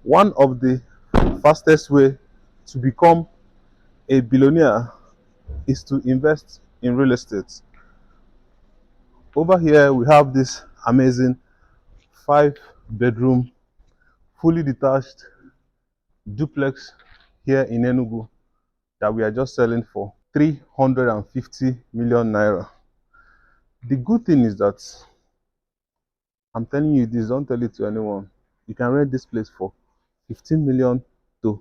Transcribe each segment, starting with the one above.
One of the fastest way to become a billionaire is to invest in real estate. Over here we have this amazing 5 bedroom fully detached duplex here in Enugu that we are just selling for 350 million naira. The good thing is that I'm telling you this, don't tell it to anyone. You can rent this place for 15 million to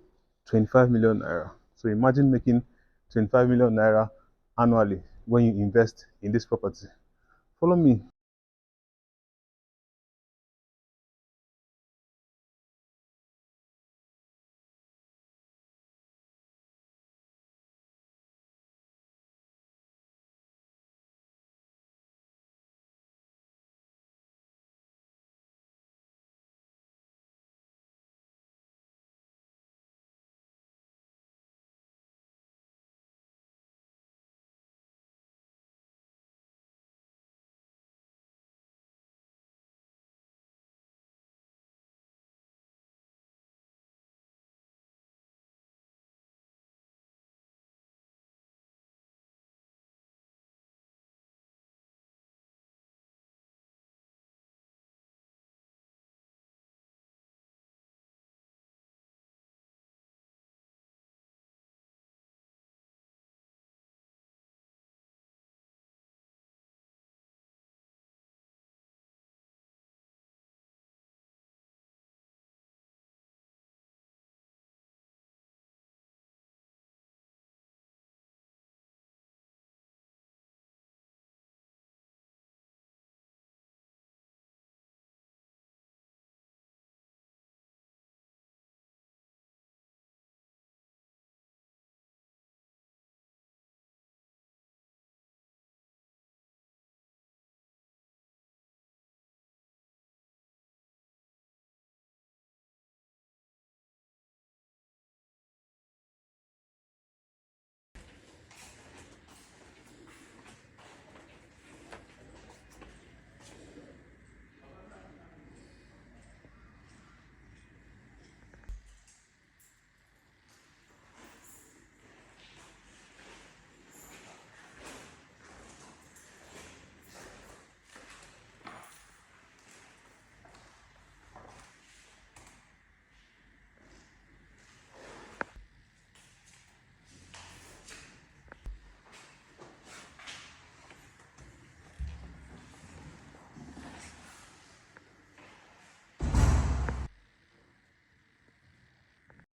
25 million naira. So imagine making 25 million naira annually when you invest in this property. Follow me.